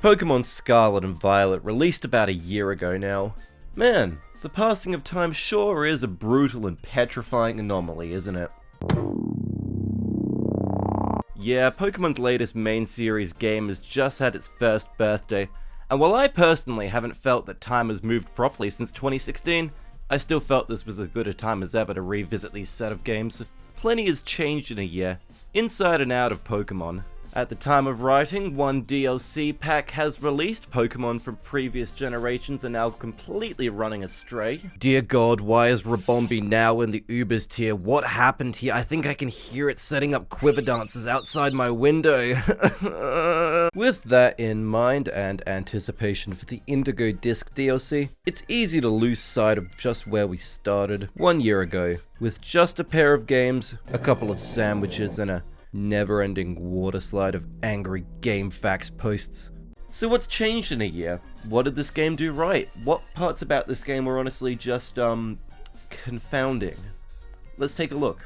Pokémon Scarlet and Violet released about a year ago now. Man, the passing of time sure is a brutal and petrifying anomaly, isn't it? Yeah, Pokemon's latest main series game has just had its first birthday, and while I personally haven't felt that time has moved properly since 2016, I still felt this was as good a time as ever to revisit these set of games. Plenty has changed in a year, inside and out of Pokemon. At the time of writing, one DLC pack has released. Pokemon from previous generations are now completely running astray. Dear God, why is Rabombi now in the Ubers tier? What happened here? I think I can hear it setting up quiver dances outside my window. With that in mind and anticipation for the Indigo Disc DLC, it's easy to lose sight of just where we started 1 year ago, with just a pair of games, a couple of sandwiches, and a never-ending waterslide of angry GameFAQs posts. So what's changed in a year? What did this game do right? What parts about this game were honestly just, confounding? Let's take a look.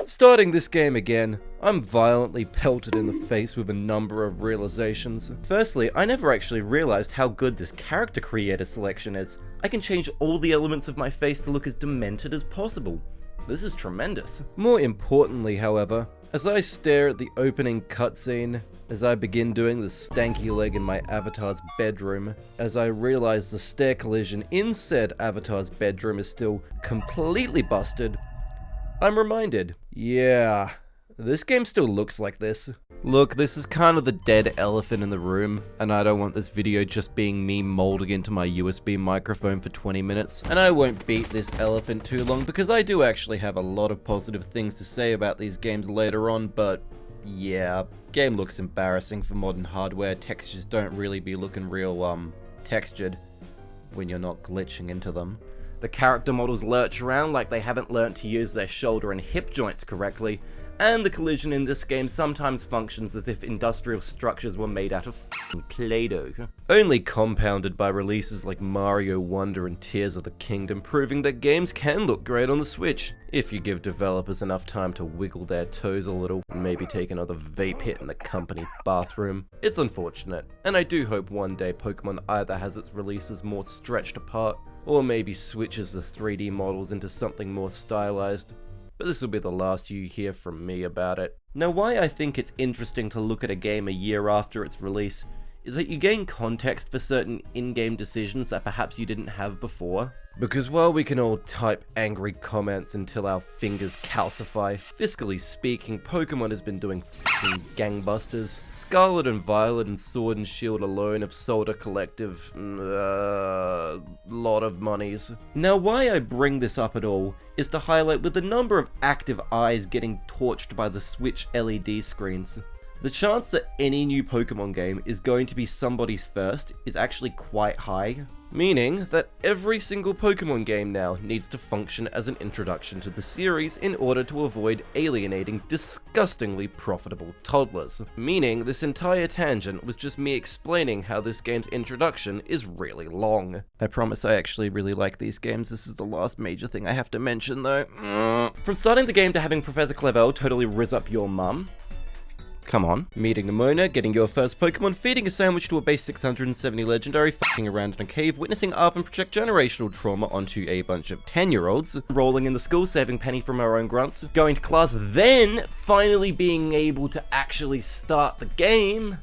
Starting this game again, I'm violently pelted in the face with a number of realizations. Firstly, I never actually realized how good this character creator selection is. I can change all the elements of my face to look as demented as possible. This is tremendous. More importantly, however, as I stare at the opening cutscene, as I begin doing the stanky leg in my avatar's bedroom, as I realize the stair collision in said avatar's bedroom is still completely busted, I'm reminded, yeah, this game still looks like this. Look, this is kind of the dead elephant in the room, and I don't want this video just being me molding into my USB microphone for 20 minutes, and I won't beat this elephant too long because I do actually have a lot of positive things to say about these games later on, but yeah, game looks embarrassing for modern hardware. Textures don't really be looking real, textured when you're not glitching into them. The character models lurch around like they haven't learnt to use their shoulder and hip joints correctly, and the collision in this game sometimes functions as if industrial structures were made out of f***ing Play-Doh. Only compounded by releases like Mario Wonder and Tears of the Kingdom, proving that games can look great on the Switch, if you give developers enough time to wiggle their toes a little, and maybe take another vape hit in the company bathroom. It's unfortunate, and I do hope one day Pokemon either has its releases more stretched apart, or maybe switches the 3D models into something more stylized. But this will be the last you hear from me about it. Now, why I think it's interesting to look at a game a year after its release is that you gain context for certain in-game decisions that perhaps you didn't have before. Because while we can all type angry comments until our fingers calcify, fiscally speaking, Pokemon has been doing f***ing gangbusters. Scarlet and Violet and Sword and Shield alone have sold a collective, lot of monies. Now, why I bring this up at all is to highlight with the number of active eyes getting torched by the Switch LED screens. The chance that any new Pokemon game is going to be somebody's first is actually quite high, meaning that every single Pokemon game now needs to function as an introduction to the series in order to avoid alienating disgustingly profitable toddlers. Meaning this entire tangent was just me explaining how this game's introduction is really long. I promise I actually really like these games. This is the last major thing I have to mention though. From starting the game to having Professor Clevel totally rizz up your mum, come on. Meeting Nimona, getting your first Pokemon, feeding a sandwich to a base 670 legendary, fucking around in a cave, witnessing Arvin project generational trauma onto a bunch of 10-year-olds, rolling in the school, saving Penny from her own grunts, going to class, then finally being able to actually start the game.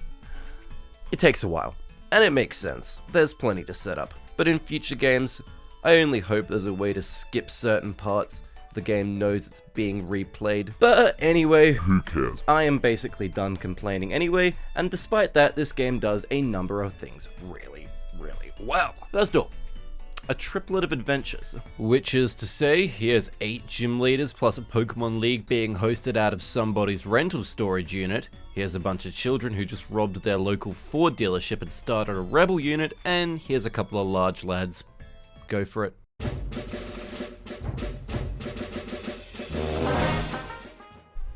It takes a while, and it makes sense. There's plenty to set up. But in future games, I only hope there's a way to skip certain parts. The game knows it's being replayed. But anyway, who cares? I am basically done complaining anyway, and despite that, this game does a number of things really, really well. First off, a triplet of adventures. Which is to say, here's 8 gym leaders plus a Pokemon League being hosted out of somebody's rental storage unit. Here's a bunch of children who just robbed their local Ford dealership and started a rebel unit, and here's a couple of large lads. Go for it.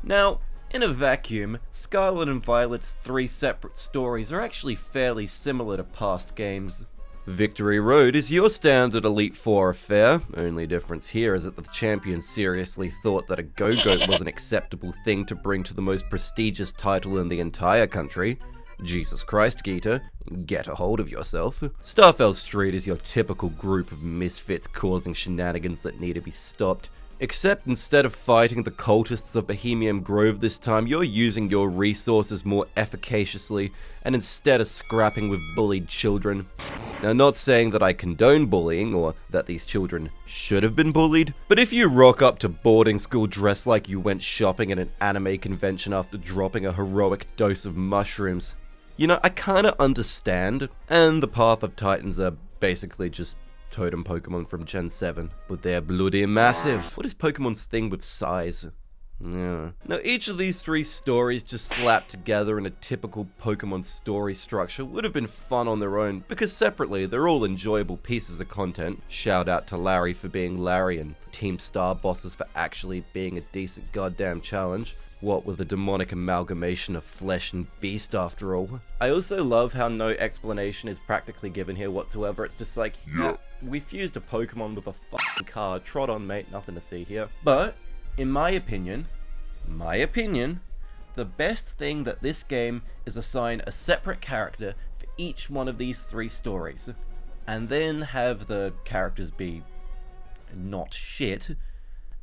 Now, in a vacuum, Scarlet and Violet's 3 separate stories are actually fairly similar to past games. Victory Road is your standard Elite Four affair. Only difference here is that the champion seriously thought that a go-goat was an acceptable thing to bring to the most prestigious title in the entire country. Jesus Christ, Geeta, get a hold of yourself. Starfell Street is your typical group of misfits causing shenanigans that need to be stopped. Except instead of fighting the cultists of Bohemian Grove this time, you're using your resources more efficaciously, and instead of scrapping with bullied children. Now, not saying that I condone bullying, or that these children should have been bullied, but if you rock up to boarding school dressed like you went shopping at an anime convention after dropping a heroic dose of mushrooms, you know, I kinda understand, and the Path of Titans are basically just Totem Pokemon from Gen 7, but they're bloody massive. What is Pokemon's thing with size? Yeah. Now, each of these three stories just slapped together in a typical Pokemon story structure would have been fun on their own, because separately, they're all enjoyable pieces of content. Shout out to Larry for being Larry, and Team Star Bosses for actually being a decent goddamn challenge. What with a demonic amalgamation of flesh and beast after all. I also love how no explanation is practically given here whatsoever. It's just like, yeah, we fused a Pokemon with a fucking car. Trot on, mate, nothing to see here. But, in my opinion, the best thing that this game is assign a separate character for each one of these three stories. And then have the characters be not shit.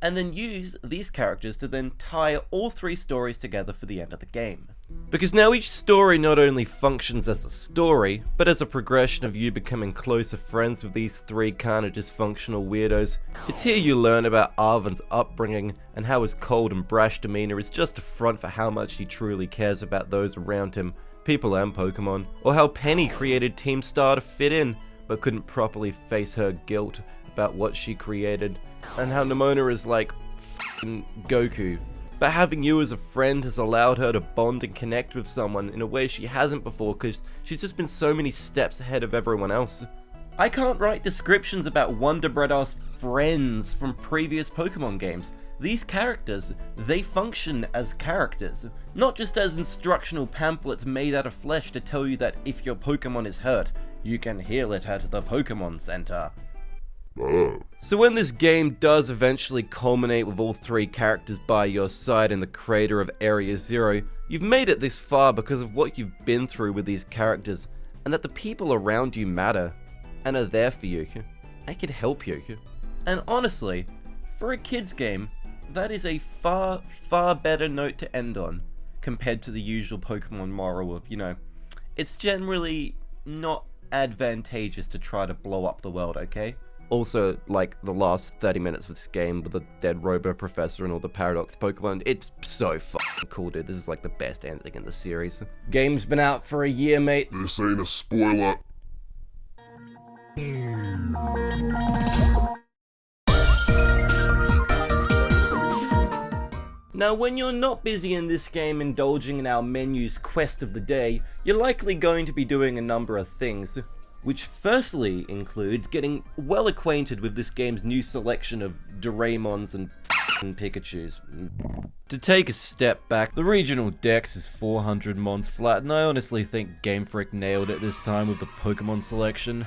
And then use these characters to then tie all three stories together for the end of the game. Because now each story not only functions as a story, but as a progression of you becoming closer friends with these three kinda dysfunctional weirdos. It's here you learn about Arven's upbringing, and how his cold and brash demeanor is just a front for how much he truly cares about those around him, people and Pokemon. Or how Penny created Team Star to fit in, but couldn't properly face her guilt about what she created, and how Nimona is like f***ing Goku, but having you as a friend has allowed her to bond and connect with someone in a way she hasn't before, because she's just been so many steps ahead of everyone else. I can't write descriptions about Wonder Bread-ass friends from previous Pokemon games. These characters, they function as characters, not just as instructional pamphlets made out of flesh to tell you that if your Pokemon is hurt, you can heal it at the Pokemon Center. So when this game does eventually culminate with all three characters by your side in the crater of Area Zero, you've made it this far because of what you've been through with these characters, and that the people around you matter, and are there for you. I can help you. And honestly, for a kid's game, that is a far, far better note to end on, compared to the usual Pokemon moral of, you know, it's generally not advantageous to try to blow up the world, okay? Also, like, the last 30 minutes of this game with the dead Robo Professor and all the Paradox Pokemon, it's so fucking cool, dude. This is like the best ending in the series. Game's been out for a year, mate. This ain't a spoiler. Now, when you're not busy in this game indulging in our menu's quest of the day, you're likely going to be doing a number of things, which firstly includes getting well acquainted with this game's new selection of Doraemons and Pikachus. To take a step back, the regional dex is 400 mons flat, and I honestly think Game Freak nailed it this time with the Pokemon selection.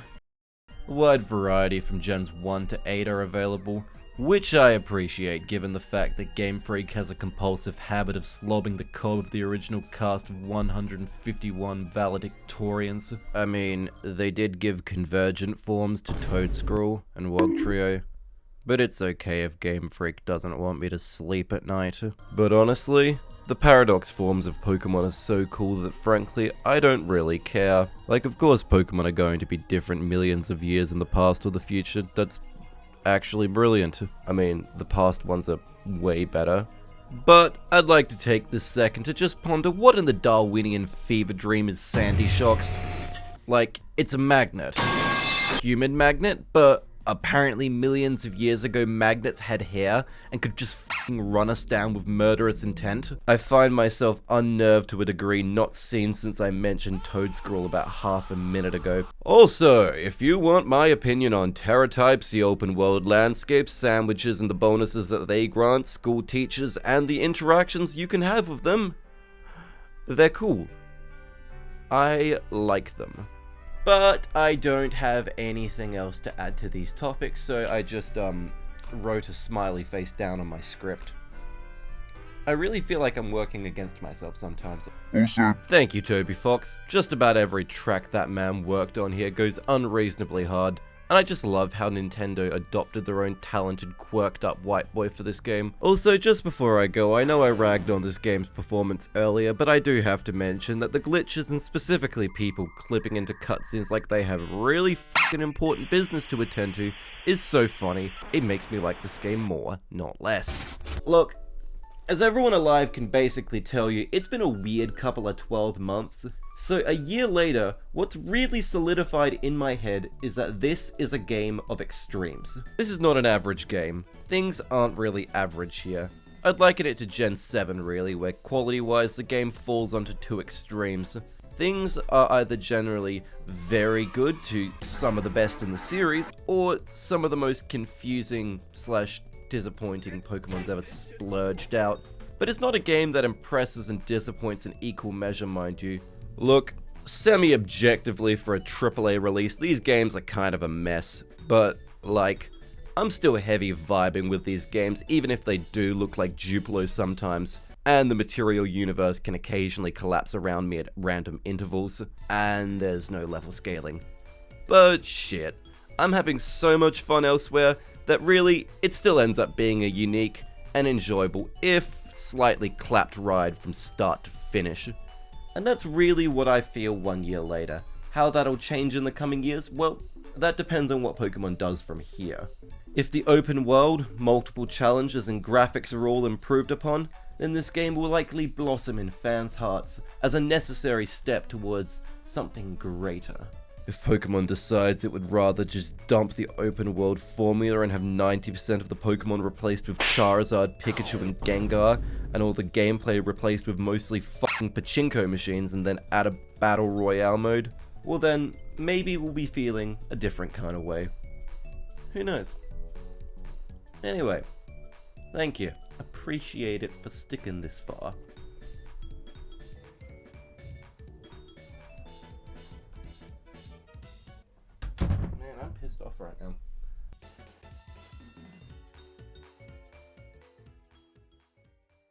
A wide variety from Gens 1 to 8 are available, which I appreciate given the fact that Game Freak has a compulsive habit of slobbing the cob of the original cast of 151 valedictorians. I mean, they did give convergent forms to Toedscruel and Wugtrio, but it's okay if Game Freak doesn't want me to sleep at night. But honestly, the Paradox forms of Pokemon are so cool that frankly, I don't really care. Like, of course Pokemon are going to be different millions of years in the past or the future, that's actually brilliant. I mean, the past ones are way better. But I'd like to take this second to just ponder what in the Darwinian fever dream is Sandy Shocks. Like, it's a magnet. Human magnet, but apparently millions of years ago magnets had hair and could just f***ing run us down with murderous intent. I find myself unnerved to a degree not seen since I mentioned Toedscruel about half a minute ago. Also, if you want my opinion on Terra types, the open world landscapes, sandwiches and the bonuses that they grant, school teachers, and the interactions you can have with them, they're cool. I like them. But I don't have anything else to add to these topics, so I just wrote a smiley face down on my script. I really feel like I'm working against myself sometimes. Also, Thank you, Toby Fox. Just about every track that man worked on here goes unreasonably hard, and I just love how Nintendo adopted their own talented, quirked up white boy for this game. Also, just before I go, I know I ragged on this game's performance earlier, but I do have to mention that the glitches and specifically people clipping into cutscenes like they have really fucking important business to attend to is so funny. It makes me like this game more, not less. Look, as everyone alive can basically tell you, it's been a weird couple of 12 months. So a year later, what's really solidified in my head is that this is a game of extremes. This is not an average game. Things aren't really average here. I'd liken it to Gen 7 really, where quality-wise the game falls onto two extremes. Things are either generally very good to some of the best in the series, or some of the most confusing / disappointing Pokemon's ever splurged out. But it's not a game that impresses and disappoints in equal measure, mind you. Look, semi-objectively for a AAA release, these games are kind of a mess, but, like, I'm still heavy vibing with these games, even if they do look like Duplo sometimes, and the material universe can occasionally collapse around me at random intervals, and there's no level scaling. But shit, I'm having so much fun elsewhere that really, it still ends up being a unique and enjoyable, if slightly clapped ride from start to finish. And that's really what I feel 1 year later. How that'll change in the coming years? Well, that depends on what Pokemon does from here. If the open world, multiple challenges and graphics are all improved upon, then this game will likely blossom in fans' hearts as a necessary step towards something greater. If Pokemon decides it would rather just dump the open world formula and have 90% of the Pokemon replaced with Charizard, Pikachu and Gengar, and all the gameplay replaced with mostly fucking pachinko machines and then add a battle royale mode, well then, maybe we'll be feeling a different kind of way. Who knows? Anyway, thank you. Appreciate it for sticking this far. Man, I'm pissed off right now.